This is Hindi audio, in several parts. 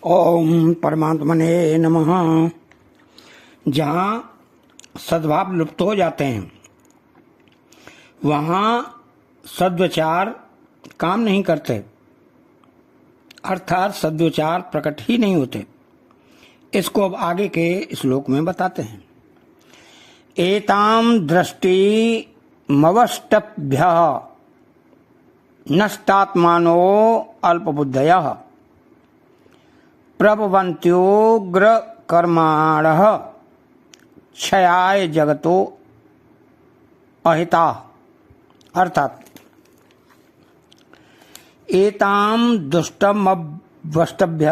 ओम परमात्मने नमः। जहाँ सद्भाव लुप्त हो जाते हैं वहाँ सद्विचार काम नहीं करते, अर्थात सद्विचार प्रकट ही नहीं होते। इसको अब आगे के श्लोक में बताते हैं। एताम दृष्टि मवष्टभ्य नष्टात्मानो अल्पबुद्धयः प्रभवन्त्योग्र कर्माणः क्षयाय जगतो अहिता। अर्थात एताम दुष्टम अवष्टभ्य,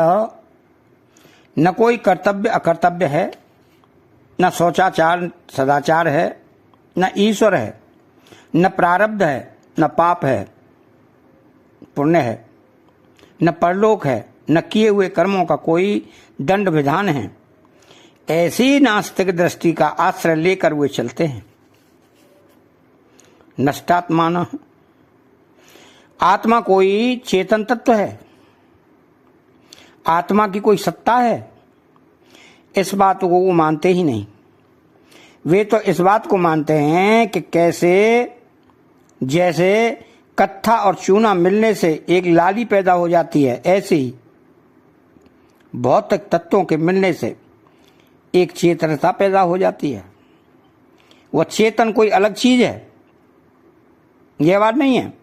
न कोई कर्तव्य अकर्तव्य है, न शौचाचार सदाचार है, न ईश्वर है, न प्रारब्ध है, न पाप है पुण्य है, न परलोक है, न किए हुए कर्मों का कोई दंड विधान है। ऐसी नास्तिक दृष्टि का आश्रय लेकर वे चलते हैं। नष्टात्मान, आत्मा कोई चेतन तत्व है, आत्मा की कोई सत्ता है, इस बात को वो मानते ही नहीं। वे तो इस बात को मानते हैं कि कैसे जैसे कत्था और चूना मिलने से एक लाली पैदा हो जाती है, ऐसे ही भौतिक तत्वों के मिलने से एक चेतनता पैदा हो जाती है। वह चेतन कोई अलग चीज है, यह बात नहीं है।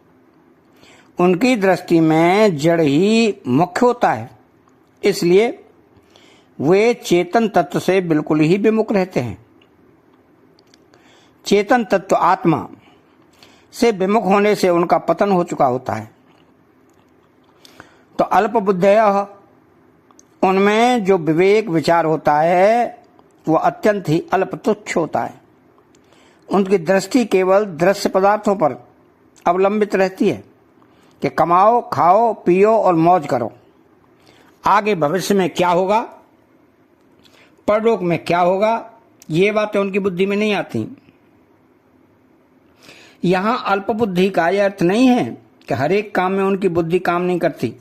उनकी दृष्टि में जड़ ही मुख्य होता है, इसलिए वे चेतन तत्व से बिल्कुल ही विमुख रहते हैं। चेतन तत्व आत्मा से विमुख होने से उनका पतन हो चुका होता है। तो अल्पबुद्धयः, उनमें जो विवेक विचार होता है वह अत्यंत ही अल्प तुच्छ होता है। उनकी दृष्टि केवल दृश्य पदार्थों पर अवलंबित रहती है कि कमाओ, खाओ, पियो और मौज करो। आगे भविष्य में क्या होगा, परलोक में क्या होगा, ये बातें उनकी बुद्धि में नहीं आती। यहां अल्पबुद्धि का यह अर्थ नहीं है कि हर एक काम में उनकी बुद्धि काम नहीं करती।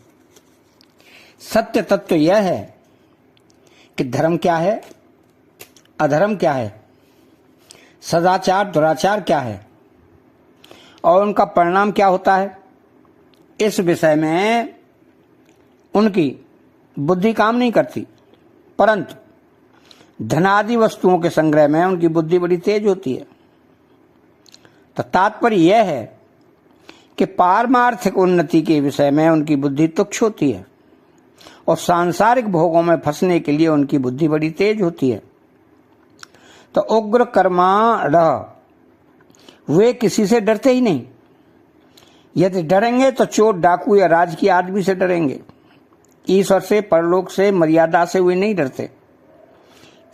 सत्य तत्व यह है कि धर्म क्या है, अधर्म क्या है, सदाचार दुराचार क्या है और उनका परिणाम क्या होता है, इस विषय में उनकी बुद्धि काम नहीं करती। परंतु धनादि वस्तुओं के संग्रह में उनकी बुद्धि बड़ी तेज होती है। तो तात्पर्य यह है कि पारमार्थिक उन्नति के विषय में उनकी बुद्धि तुच्छ होती है और सांसारिक भोगों में फंसने के लिए उनकी बुद्धि बड़ी तेज होती है। तो उग्र कर्माणः, वे किसी से डरते ही नहीं। यदि डरेंगे तो चोर, डाकू या राजकीय आदमी से डरेंगे। ईश्वर से, परलोक से, मर्यादा से वे नहीं डरते।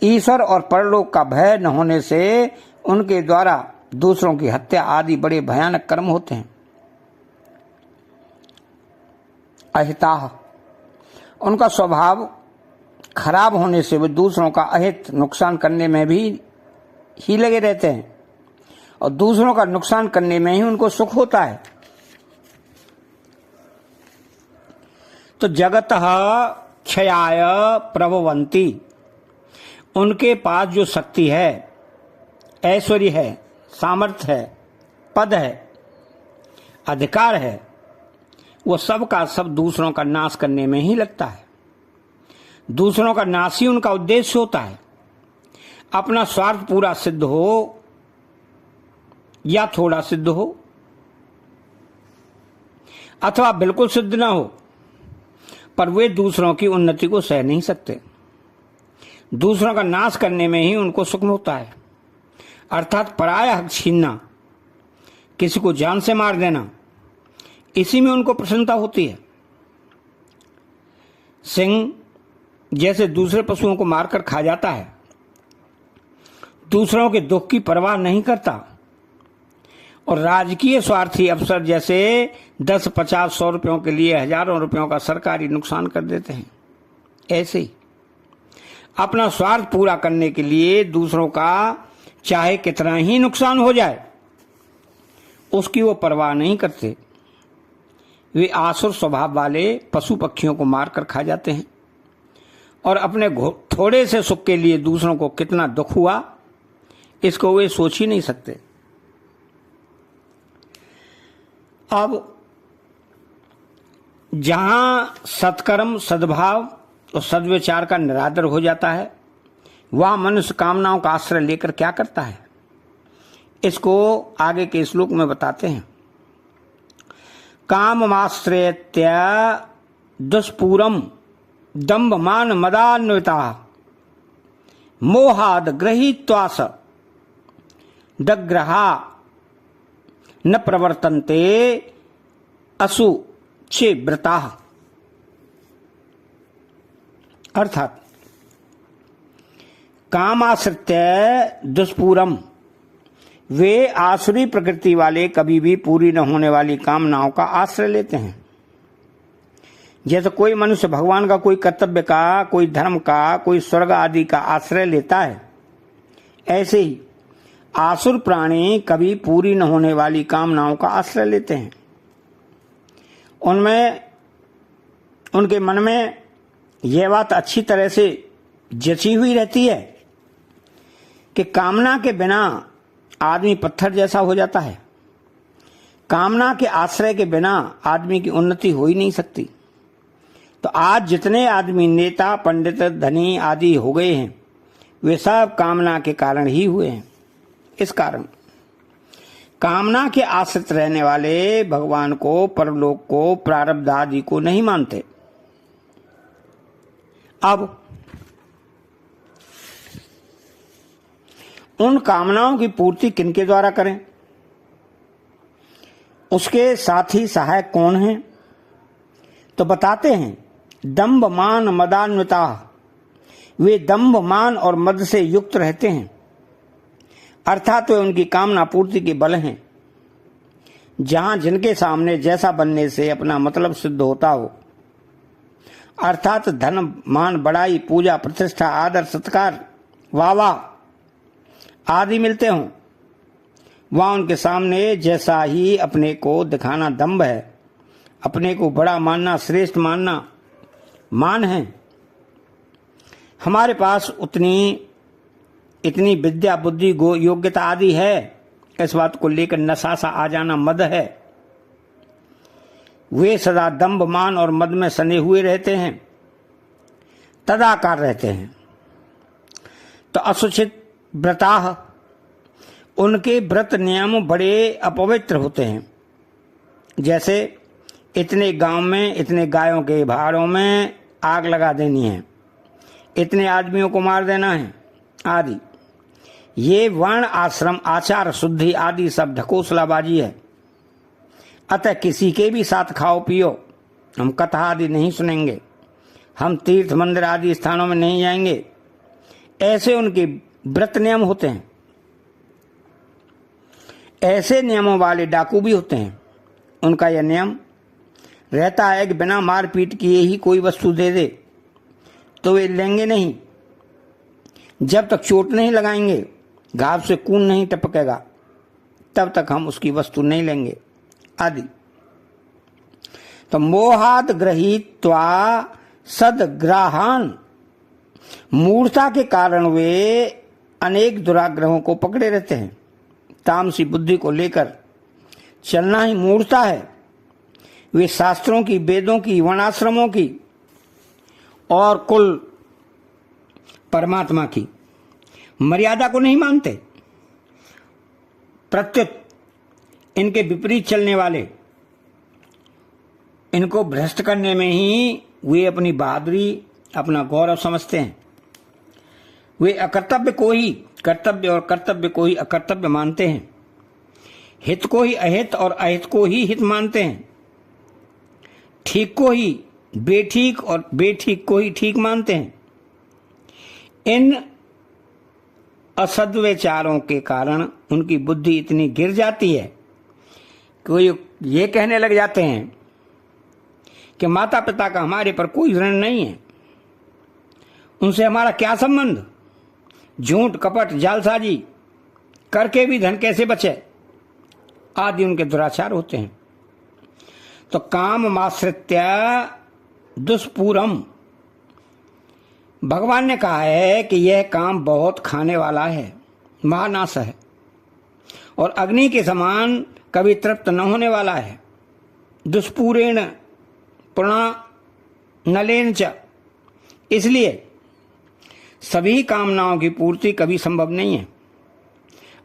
ईश्वर और परलोक का भय न होने से उनके द्वारा दूसरों की हत्या आदि बड़े भयानक कर्म होते हैं। अहिताः, उनका स्वभाव खराब होने से वे दूसरों का अहित नुकसान करने में भी ही लगे रहते हैं और दूसरों का नुकसान करने में ही उनको सुख होता है। तो जगतः क्षयाय प्रभवन्ति, उनके पास जो शक्ति है, ऐश्वर्य है, सामर्थ्य है, पद है, अधिकार है, वो सब का सब दूसरों का नाश करने में ही लगता है। दूसरों का नाश ही उनका उद्देश्य होता है। अपना स्वार्थ पूरा सिद्ध हो या थोड़ा सिद्ध हो अथवा बिल्कुल सिद्ध ना हो, पर वे दूसरों की उन्नति को सह नहीं सकते। दूसरों का नाश करने में ही उनको सुख होता है। अर्थात पराया हक छीनना, किसी को जान से मार देना, इसी में उनको प्रसन्नता होती है। सिंह जैसे दूसरे पशुओं को मारकर खा जाता है, दूसरों के दुख की परवाह नहीं करता, और राजकीय स्वार्थी अफसर जैसे 10, 50, 100 रुपयों के लिए हजारों रुपयों का सरकारी नुकसान कर देते हैं, ऐसे ही अपना स्वार्थ पूरा करने के लिए दूसरों का चाहे कितना ही नुकसान हो जाए उसकी वो परवाह नहीं करते। वे आसुर स्वभाव वाले पशु पक्षियों को मारकर खा जाते हैं और अपने थोड़े से सुख के लिए दूसरों को कितना दुख हुआ, इसको वे सोच ही नहीं सकते। अब जहां सत्कर्म, सद्भाव और सद्विचार का निरादर हो जाता है, वह मनुष्य कामनाओं का आश्रय लेकर क्या करता है, इसको आगे के श्लोक में बताते हैं। काममाश्रयत्य दुष्पूरम दंभ मान मदान्विता मोहाद गृहीत्वास दग्रहा न प्रवर्तन्ते असु चे व्रता। अर्थात कामाश्रित्य दुष्पूरम, वे आसुरी प्रकृति वाले कभी भी पूरी न होने वाली कामनाओं का आश्रय लेते हैं। जैसे कोई मनुष्य भगवान का कोई कर्तव्य का, कोई धर्म का, कोई स्वर्ग आदि का आश्रय लेता है, ऐसे ही आसुर प्राणी कभी पूरी न होने वाली कामनाओं का आश्रय लेते हैं। उनके मन में यह बात अच्छी तरह से जची हुई रहती है कि कामना के बिना आदमी पत्थर जैसा हो जाता है, कामना के आश्रय के बिना आदमी की उन्नति हो ही नहीं सकती। तो आज जितने आदमी नेता, पंडित, धनी आदि हो गए हैं, वे सब कामना के कारण ही हुए हैं। इस कारण कामना के आश्रित रहने वाले भगवान को, परलोक को, प्रारब्ध आदि को नहीं मानते। अब उन कामनाओं की पूर्ति किनके द्वारा करें, उसके साथी सहायक कौन हैं, तो बताते हैं दंभ मान मदान्विता, वे दंभ मान और मद से युक्त रहते हैं, अर्थात वे उनकी कामना पूर्ति के बल हैं। जहां जिनके सामने जैसा बनने से अपना मतलब सिद्ध होता हो, अर्थात धन, मान, बड़ाई, पूजा, प्रतिष्ठा, आदर, सत्कार, वाह आदि मिलते हों, वहां उनके सामने जैसा ही अपने को दिखाना दंभ है, अपने को बड़ा मानना, श्रेष्ठ मानना मान है। हमारे पास इतनी विद्या, बुद्धि, योग्यता आदि है, इस बात को लेकर नशा सा आ जाना मद है। वे सदा दंभ, मान और मद में सने हुए रहते हैं, तदाकार रहते हैं। तो असुचित व्रताः, उनके व्रत नियम बड़े अपवित्र होते हैं। जैसे इतने गांव में इतने गायों के भाड़ों में आग लगा देनी है, इतने आदमियों को मार देना है आदि। ये वर्ण, आश्रम, आचार, शुद्धि आदि सब ढकोसलाबाजी है। अतः किसी के भी साथ खाओ पियो, हम कथा आदि नहीं सुनेंगे, हम तीर्थ मंदिर आदि स्थानों में नहीं जाएंगे, ऐसे उनके व्रत नियम होते हैं। ऐसे नियमों वाले डाकू भी होते हैं। उनका यह नियम रहता है कि बिना मारपीट किए ही कोई वस्तु दे दे तो वे लेंगे नहीं, जब तक चोट नहीं लगाएंगे, घाव से खून नहीं टपकेगा, तब तक हम उसकी वस्तु नहीं लेंगे आदि। तो मोहाद गृहीत्वा सदग्राहान, मूर्छा के कारण वे अनेक दुराग्रहों को पकड़े रहते हैं। तामसी बुद्धि को लेकर चलना ही मूर्छा है। वे शास्त्रों की, वेदों की, वर्णाश्रमों की और कुल परमात्मा की मर्यादा को नहीं मानते। प्रत्युत इनके विपरीत चलने वाले, इनको भ्रष्ट करने में ही वे अपनी बहादुरी, अपना गौरव समझते हैं। वे अकर्तव्य को ही कर्तव्य और कर्तव्य को ही अकर्तव्य मानते हैं। हित को ही अहित और अहित को ही हित मानते हैं। ठीक को ही बेठीक और बेठीक को ही ठीक मानते हैं। इन असद्विचारों के कारण उनकी बुद्धि इतनी गिर जाती है कि वो ये कहने लग जाते हैं कि माता पिता का हमारे पर कोई ऋण नहीं है, उनसे हमारा क्या संबंध, झूठ, कपट, जालसाजी करके भी धन कैसे बचे आदि उनके दुराचार होते हैं। तो काम माश्रित्य दुष्पूरम, भगवान ने कहा है कि यह काम बहुत खाने वाला है, महानाश है और अग्नि के समान कभी तृप्त न होने वाला है। दुष्पूरेण पुणा नलेन च, इसलिए सभी कामनाओं की पूर्ति कभी संभव नहीं है।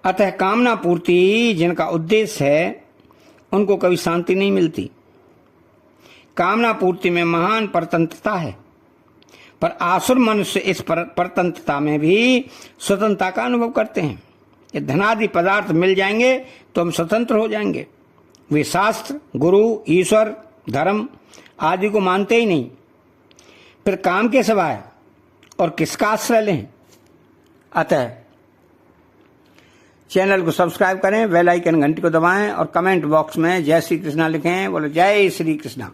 अतः कामना पूर्ति जिनका उद्देश्य है उनको कभी शांति नहीं मिलती। कामना पूर्ति में महान परतंत्रता है, पर आसुर मनुष्य इस परतंत्रता में भी स्वतंत्रता का अनुभव करते हैं। ये धनादि पदार्थ मिल जाएंगे तो हम स्वतंत्र हो जाएंगे। वे शास्त्र, गुरु, ईश्वर, धर्म आदि को मानते ही नहीं, फिर काम के सिवाय और किसका आश्रय लें। अतः चैनल को सब्सक्राइब करें, बेल आइकन घंटी को दबाएं और कमेंट बॉक्स में जय श्री कृष्णा लिखें। बोलो जय श्री कृष्णा।